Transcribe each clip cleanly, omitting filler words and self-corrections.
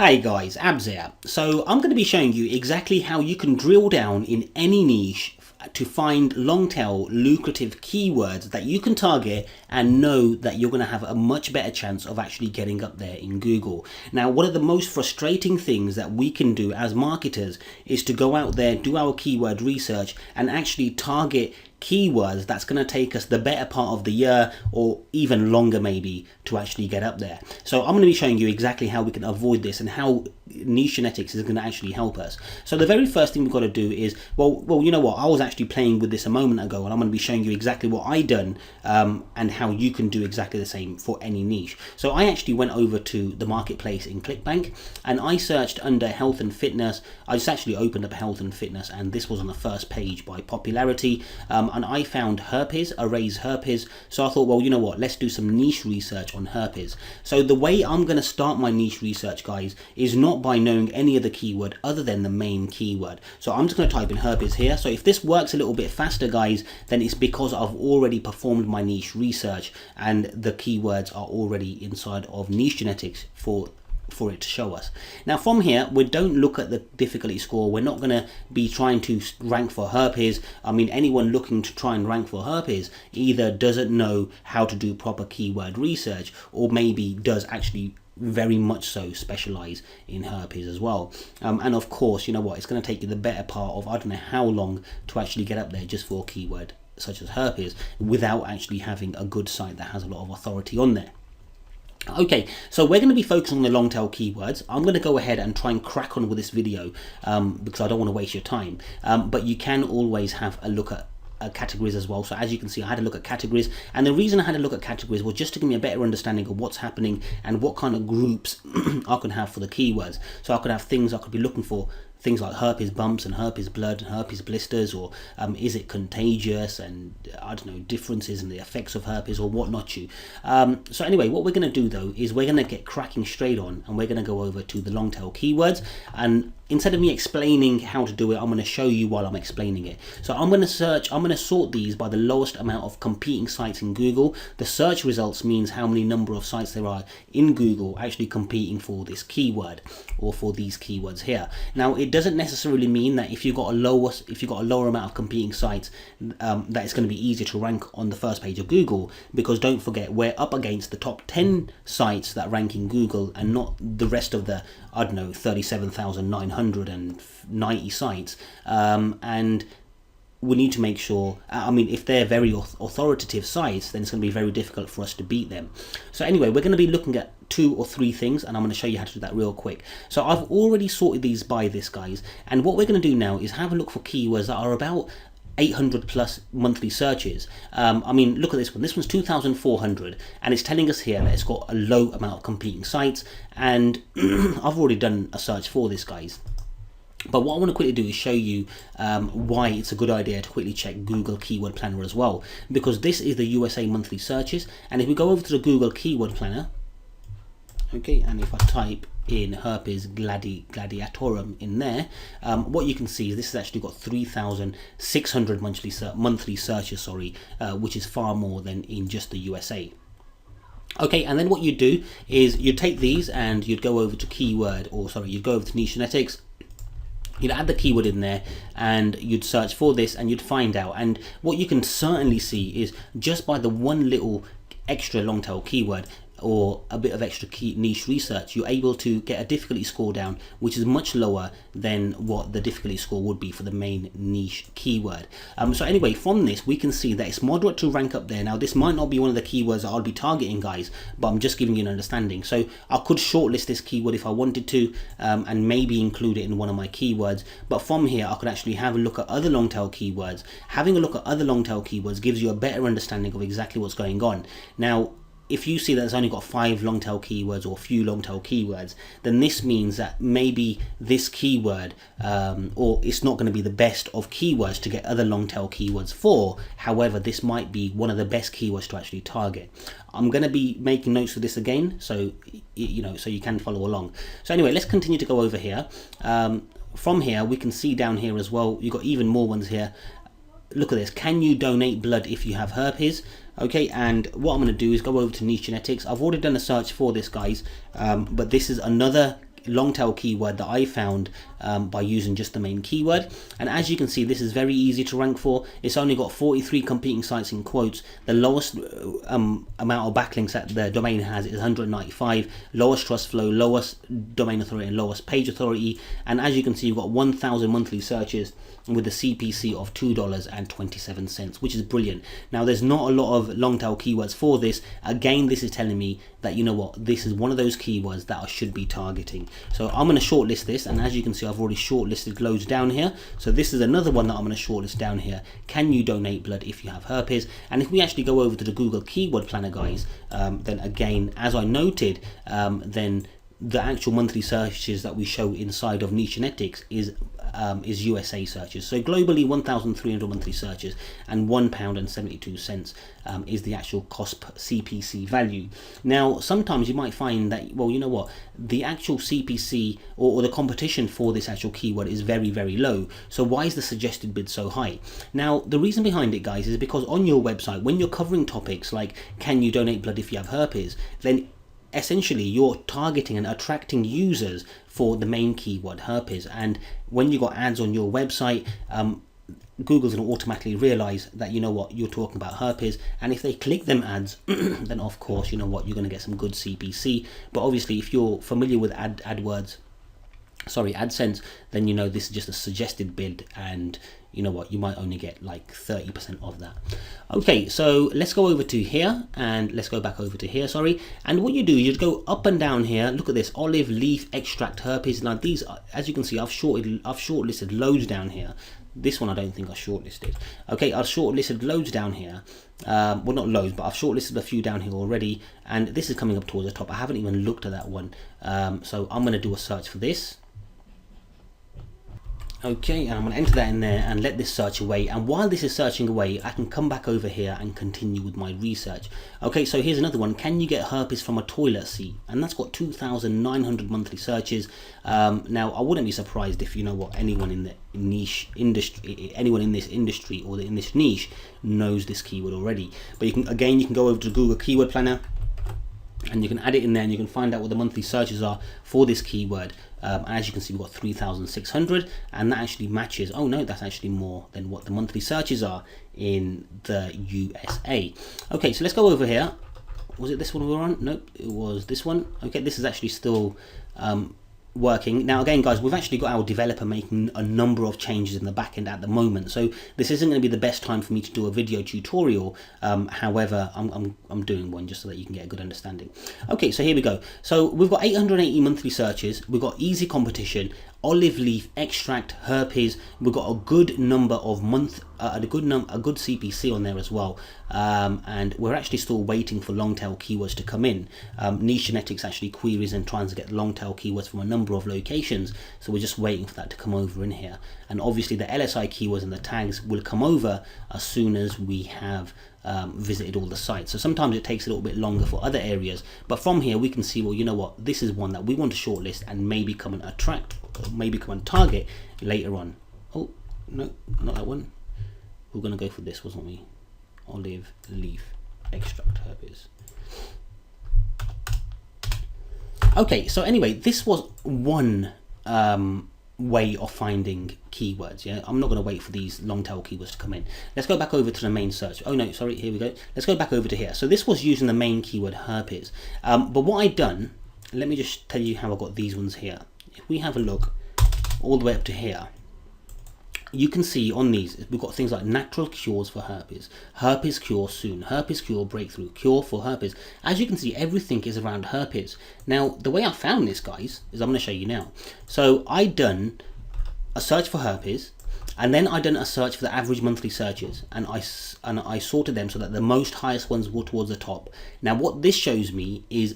Hey guys, Abs here. So I'm going to be showing you exactly how you can drill down in any niche to find long tail lucrative keywords that you can target and know that you're going to have a much better chance of actually getting up there in Google. Now, one of the most frustrating things that we can do as marketers is to go out there, do our keyword research and actually target keywords that's going to take us the better part of the year or even longer maybe to actually get up there. So I'm going to be showing you exactly how we can avoid this and how NicheGenDemo is going to actually help us. So the very first thing we've got to do is, well, you know what, I was actually playing with this a moment ago and I'm going to be showing you exactly what I done and how you can do exactly the same for any niche. So I actually went over to the marketplace in ClickBank and I searched under health and fitness. I just actually opened up health and fitness and this was on the first page by popularity. And I found herpes, arrays herpes. So I thought, well, you know what, let's do some niche research on herpes. So the way I'm going to start my niche research, guys, is not by knowing any other keyword other than the main keyword. So I'm just going to type in herpes here. So if this works a little bit faster, guys, then it's because I've already performed my niche research and the keywords are already inside of NicheGenDemo for it to show us. Now from here, we don't look at the difficulty score. We're not going to be trying to rank for herpes. I mean, anyone looking to try and rank for herpes either doesn't know how to do proper keyword research or maybe does actually very much so specialize in herpes as well. And of course, you know what, it's going to take you the better part of I don't know how long to actually get up there just for a keyword such as herpes without actually having a good site that has a lot of authority on there. Okay, so we're going to be focusing on the long tail keywords. I'm going to go ahead and try and crack on with this video because I don't want to waste your time. But you can always have a look at categories as well. So as you can see, I had a look at categories, and the reason I had a look at categories was just to give me a better understanding of what's happening and what kind of groups I can have for the keywords. So I could have things I could be looking for, things like herpes bumps and herpes blood and herpes blisters, or is it contagious, and I don't know, differences in the effects of herpes or whatnot. So anyway, what we're going to do though is we're going to get cracking straight on and we're going to go over to the long tail keywords, and instead of me explaining how to do it, I'm going to show you while I'm explaining it. So I'm going to sort these by the lowest amount of competing sites in Google. The search results means how many number of sites there are in Google actually competing for this keyword or for these keywords here. Now it doesn't necessarily mean that if you've got a lower amount of competing sites that it's going to be easier to rank on the first page of Google, because don't forget, we're up against the top 10 sites that rank in Google and not the rest of the, I don't know, 37,990 sites. And we need to make sure, I mean, if they're very authoritative sites, then it's going to be very difficult for us to beat them. So anyway, we're going to be looking at 2 or 3 things, and I'm going to show you how to do that real quick. So I've already sorted these by this, guys, and what we're going to do now is have a look for keywords that are about 800 plus monthly searches. I mean, look at this one. This one's 2,400, and it's telling us here that it's got a low amount of competing sites, and I've already done a search for this, guys. But what I want to quickly do is show you why it's a good idea to quickly check Google Keyword Planner as well, because this is the USA monthly searches, and if we go over to the Google Keyword Planner, okay, and if I type in herpes gladiatorum in there, what you can see is this has actually got 3,600 monthly searches, which is far more than in just the USA. Okay, and then what you do is you take these and you'd go over to you'd go over to NicheGenDemo. You'd add the keyword in there and you'd search for this and you'd find out. And what you can certainly see is just by the one little extra long tail keyword or a bit of extra niche research, you're able to get a difficulty score down which is much lower than what the difficulty score would be for the main niche keyword. So anyway, from this we can see that it's moderate to rank up there. Now this might not be one of the keywords that I'll be targeting, guys, but I'm just giving you an understanding. So I could shortlist this keyword if I wanted to and maybe include it in one of my keywords, but from here I could actually have a look at other long tail keywords. Having a look at other long tail keywords gives you a better understanding of exactly what's going on. Now if you see that it's only got 5 long tail keywords or a few long tail keywords, then this means that maybe this keyword or it's not going to be the best of keywords to get other long tail keywords for. However, this might be one of the best keywords to actually target. I'm going to be making notes of this again, so so you can follow along. So anyway, let's continue to go over here. From here we can see down here as well, you've got even more ones here. Look at this. Can you donate blood if you have herpes? Okay, and what I'm going to do is go over to NicheGenDemo. I've already done a search for this, guys, but this is another long tail keyword that I found by using just the main keyword. And as you can see, this is very easy to rank for. It's only got 43 competing sites in quotes. The lowest amount of backlinks that the domain has is 195, lowest trust flow, lowest domain authority, and lowest page authority. And as you can see, you've got 1,000 monthly searches with a CPC of $2.27, which is brilliant. Now, there's not a lot of long tail keywords for this. Again, this is telling me that, you know what, this is one of those keywords that I should be targeting. So I'm going to shortlist this, and as you can see, I've already shortlisted loads down here. So this is another one that I'm going to shortlist down here. Can you donate blood if you have herpes? And if we actually go over to the Google Keyword Planner, guys, then again, as I noted, then the actual monthly searches that we show inside of NicheGenetics is USA searches. So globally, 1,300 monthly searches, and £1.72 is the actual cost per CPC value. Now, sometimes you might find that, well, you know what, the actual CPC or the competition for this actual keyword is very, very low. So why is the suggested bid so high? Now, the reason behind it, guys, is because on your website, when you're covering topics like can you donate blood if you have herpes, then essentially you're targeting and attracting users for the main keyword herpes. And when you got ads on your website, Google's going to automatically realize that, you know what, you're talking about herpes, and if they click them ads, then of course, you know what, you're going to get some good CPC. But obviously, if you're familiar with AdSense, then you know this is just a suggested bid, and you know what, you might only get like 30% of that. Okay, so let's go over to here, and let's go back over to here, sorry. And what you do, you just go up and down here. Look at this, olive leaf extract herpes. Now these, as you can see, I've shortlisted loads down here. This one I don't think I shortlisted. Okay, I've shortlisted loads down here. Well, not loads, but I've shortlisted a few down here already, and this is coming up towards the top. I haven't even looked at that one. So I'm going to do a search for this. Okay, and I'm going to enter that in there and let this search away. And while this is searching away, I can come back over here and continue with my research. Okay, so here's another one. Can you get herpes from a toilet seat? And that's got 2,900 monthly searches. Now, I wouldn't be surprised if, you know what, anyone in the niche industry, anyone in this industry or in this niche knows this keyword already. But you can, again, you can go over to Google Keyword Planner, and you can add it in there, and you can find out what the monthly searches are for this keyword. As you can see, we've got 3,600, and that actually matches, oh no, that's actually more than what the monthly searches are in the USA. Okay, so let's go over here. Was it this one we were on? Nope, it was this one. Okay, this is actually still working. Now again, guys, we've actually got our developer making a number of changes in the backend at the moment, so this isn't going to be the best time for me to do a video tutorial. However, I'm doing one just so that you can get a good understanding. Okay, so here we go. So we've got 880 monthly searches. We've got easy competition, olive leaf extract, herpes. We've got a good number of a good CPC on there as well, and we're actually still waiting for long tail keywords to come in. NicheGenetics actually queries and tries to get long tail keywords from a number of locations, so we're just waiting for that to come over in here. And obviously the LSI keywords and the tags will come over as soon as we have visited all the sites. So sometimes it takes a little bit longer for other areas, but from here we can see, well, you know what, this is one that we want to shortlist and maybe come and attract, or maybe come and target later on. Oh no, not that one. We're going to go for this, wasn't we? Olive leaf extract herpes. Okay, so anyway, this was one way of finding keywords. Yeah, I'm not going to wait for these long tail keywords to come in. Let's go back over to the main search. Oh no, sorry, here we go. Let's go back over to here. So this was using the main keyword herpes, but what I've done, let me just tell you how I got these ones here. If we have a look all the way up to here, you can see on these we've got things like natural cures for herpes, herpes cure soon, herpes cure breakthrough, cure for herpes. As you can see, everything is around herpes. Now the way I found this, guys, is I'm going to show you now. So I done a search for herpes, and then I done a search for the average monthly searches, and I sorted them so that the most highest ones were towards the top. Now what this shows me is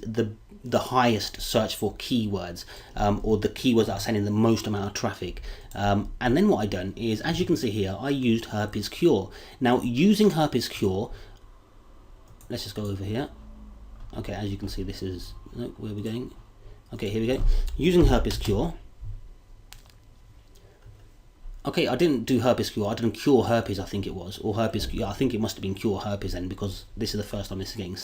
the highest search for keywords, or the keywords that are sending the most amount of traffic. And then what I done is, as you can see here, I used herpes cure. Now using herpes cure, let's just go over here. Okay, as you can see, this is, no, where are we going? Okay, here we go. Using herpes cure, Okay, I didn't do herpes cure. I didn't cure herpes, I think it was, or herpes. Yeah, I think it must have been cure herpes then, because this is the first time this is getting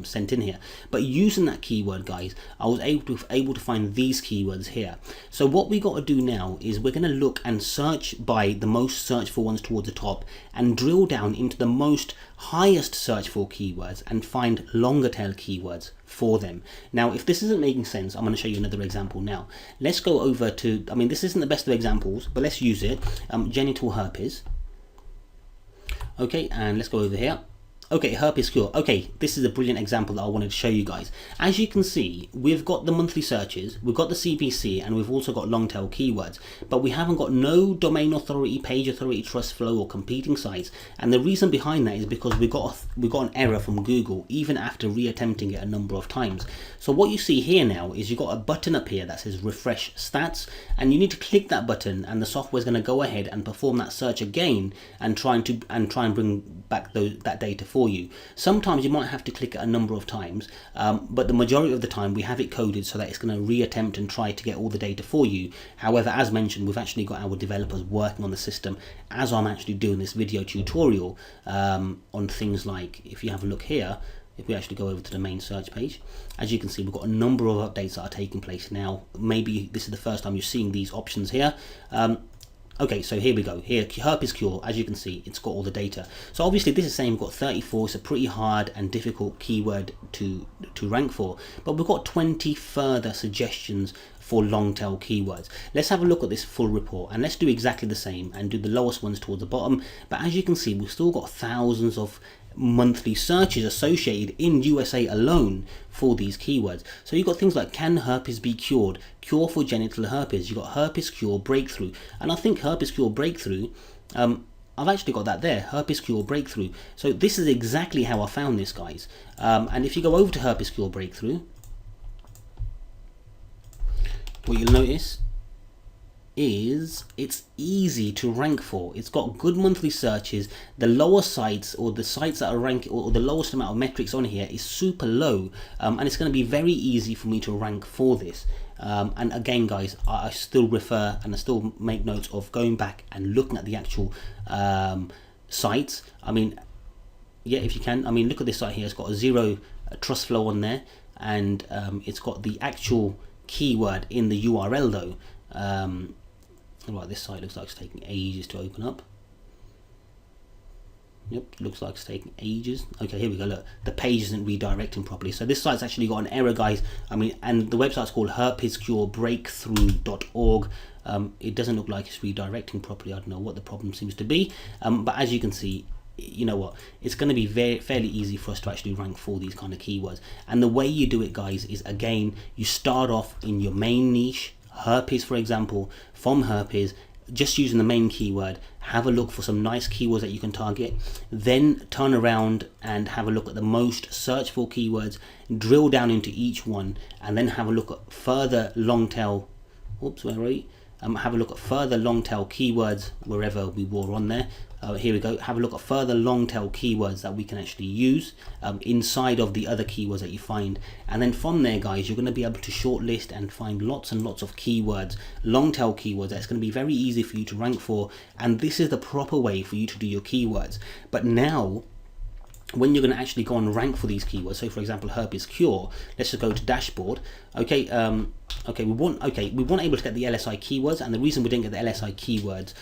sent in here. But using that keyword, guys, I was able to find these keywords here. So what we got to do now is we're going to look and search by the most searched for ones towards the top, and drill down into the most highest search for keywords and find longer tail keywords for them. Now, if this isn't making sense, I'm going to show you another example now. Let's go over to, I mean, this isn't the best of examples, but let's use it. Genital herpes. Okay, and let's go over here. Okay, herpes cure. Okay, this is a brilliant example that I wanted to show you guys. As you can see, we've got the monthly searches, we've got the CPC, and we've also got long tail keywords, but we haven't got no domain authority, page authority, trust flow, or competing sites. And the reason behind that is because we got an error from Google even after reattempting it a number of times. So what you see here now is you've got a button up here that says refresh stats, and you need to click that button, and the software is going to go ahead and perform that search again and try and bring back that data for you. Sometimes you might have to click it a number of times, but the majority of the time we have it coded so that it's going to reattempt and try to get all the data for you. However, as mentioned, we've actually got our developers working on the system as I'm actually doing this video tutorial on things like, if you have a look here, if we actually go over to the main search page, as you can see, we've got a number of updates that are taking place now. Maybe this is the first time you're seeing these options here. Okay, so here we go. Here, herpes cure, as you can see, it's got all the data. So obviously this is saying we've got 34, it's a pretty hard and difficult keyword to rank for, but we've got 20 further suggestions for long tail keywords. Let's have a look at this full report, and let's do exactly the same and do the lowest ones towards the bottom. But as you can see, we've still got thousands of monthly searches associated in USA alone for these keywords. So you've got things like, can herpes be cured, cure for genital herpes, you've got herpes cure breakthrough, and I think herpes cure breakthrough, I've actually got that there, herpes cure breakthrough. So this is exactly how I found this, guys. And if you go over to herpes cure breakthrough, what you'll notice is it's easy to rank for. It's got good monthly searches. The lower sites, or the sites that are ranked, or the lowest amount of metrics on here is super low, and it's going to be very easy for me to rank for this. And again, guys, I still refer and I still make notes of going back and looking at the actual sites. I mean, yeah, if you can, I mean, look at this site here. It's got a 0 trust flow on there, and it's got the actual keyword in the URL though. Right, this site looks like it's taking ages to open up. Yep, looks like it's taking ages. Okay, here we go. Look, the page isn't redirecting properly. So this site's actually got an error, guys. I mean, and the website's called herpescurebreakthrough.org. It doesn't look like it's redirecting properly. I don't know what the problem seems to be. But as you can see, you know what, it's going to be fairly easy for us to actually rank for these kind of keywords. And the way you do it, guys, is again, you start off in your main niche, herpes for example. From herpes, just using the main keyword, have a look for some nice keywords that you can target, then turn around and have a look at the most searched for keywords, drill down into each one, and then have a look at further long tail, oops, where are we? Have a look at further long tail keywords wherever we were on there. Here we go. Have a look at further long tail keywords that we can actually use inside of the other keywords that you find, and then from there, guys, you're going to be able to shortlist and find lots and lots of keywords, long tail keywords that's going to be very easy for you to rank for. And this is the proper way for you to do your keywords. But now, when you're going to actually go and rank for these keywords, so for example, herpes cure, let's just go to dashboard. Okay, we weren't able to get the LSI keywords, and the reason we didn't get the LSI keywords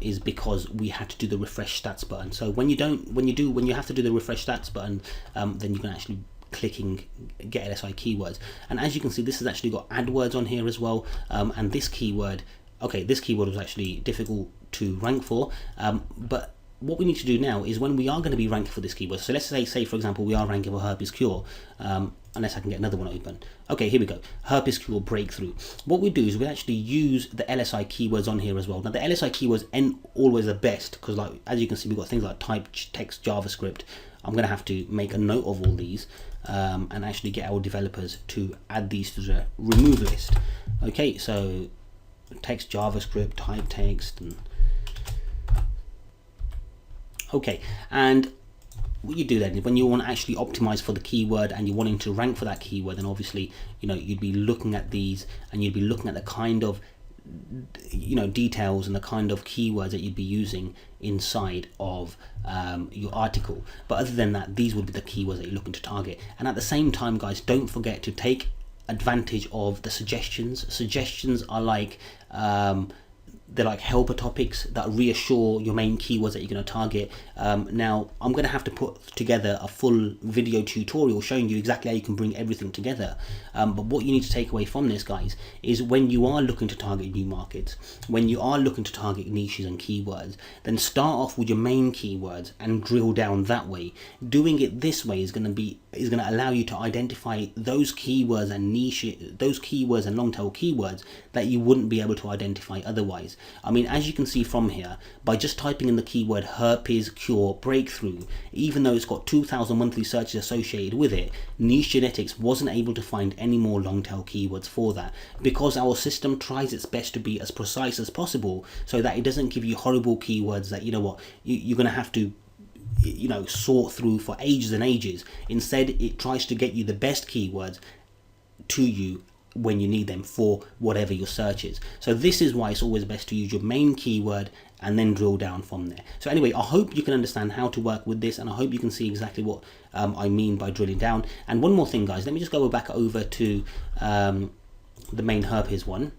is because we had to do the refresh stats button. So when you have to do the refresh stats button, then you can actually clicking get LSI keywords. And as you can see, this has actually got AdWords on here as well, and this keyword, this keyword was actually difficult to rank for, but what we need to do now is, when we are going to be ranking for this keyword, so let's say for example we are ranking for herpes cure, unless I can get another one open. Okay, here we go, herpes cure breakthrough. What we do is we actually use the LSI keywords on here as well. Now the LSI keywords ain't always the best, because like, as you can see, we've got things like type, text, JavaScript. I'm going to have to make a note of all these and actually get our developers to add these to the remove list. Okay, so text, JavaScript, type text, and okay, and what you do then is, when you want to actually optimize for the keyword and you're wanting to rank for that keyword, then obviously, you know, you'd be looking at these, and you'd be looking at the kind of details and the kind of keywords that you'd be using inside of your article. But other than that, these would be the keywords that you're looking to target. And at the same time, guys, don't forget to take advantage of the suggestions. Suggestions are like they're like helper topics that reassure your main keywords that you're going to target. Now, I'm going to have to put together a full video tutorial showing you exactly how you can bring everything together. But what you need to take away from this, guys, is when you are looking to target new markets, when you are looking to target niches and keywords, then start off with your main keywords and drill down that way. Doing it this way is going to allow you to identify those keywords and niches, those keywords and long tail keywords that you wouldn't be able to identify otherwise. I mean, as you can see from here, by just typing in the keyword herpes cure breakthrough, even though it's got 2,000 monthly searches associated with it, Niche Genetics wasn't able to find any more long tail keywords for that, because our system tries its best to be as precise as possible so that it doesn't give you horrible keywords that, you're going to have to sort through for ages and ages. Instead, it tries to get you the best keywords to you when you need them for whatever your search is. So this is why it's always best to use your main keyword and then drill down from there. So anyway, I hope you can understand how to work with this, and I hope you can see exactly what I mean by drilling down. And one more thing, guys, let me just go back over to the main herpes one.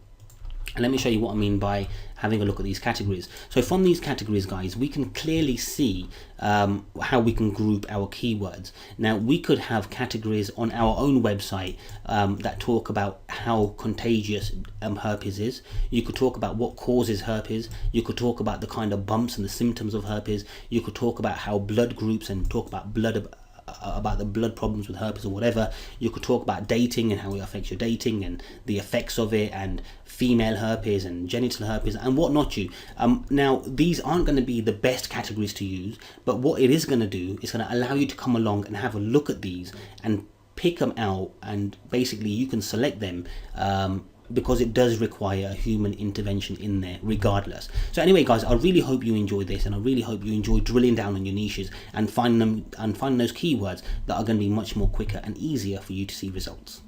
And let me show you what I mean by having a look at these categories. So from these categories, guys, we can clearly see how we can group our keywords. Now, we could have categories on our own website that talk about how contagious herpes is. You could talk about what causes herpes. You could talk about the kind of bumps and the symptoms of herpes. You could talk about how blood groups and talk about about the blood problems with herpes or whatever. You could talk about dating and how it affects your dating and the effects of it, and female herpes and genital herpes and whatnot. Now, these aren't going to be the best categories to use, but what it is going to do is going to allow you to come along and have a look at these and pick them out, and basically you can select them because it does require human intervention in there regardless. So anyway, guys, I really hope you enjoyed this, and I really hope you enjoy drilling down on your niches and finding those keywords that are going to be much more quicker and easier for you to see results.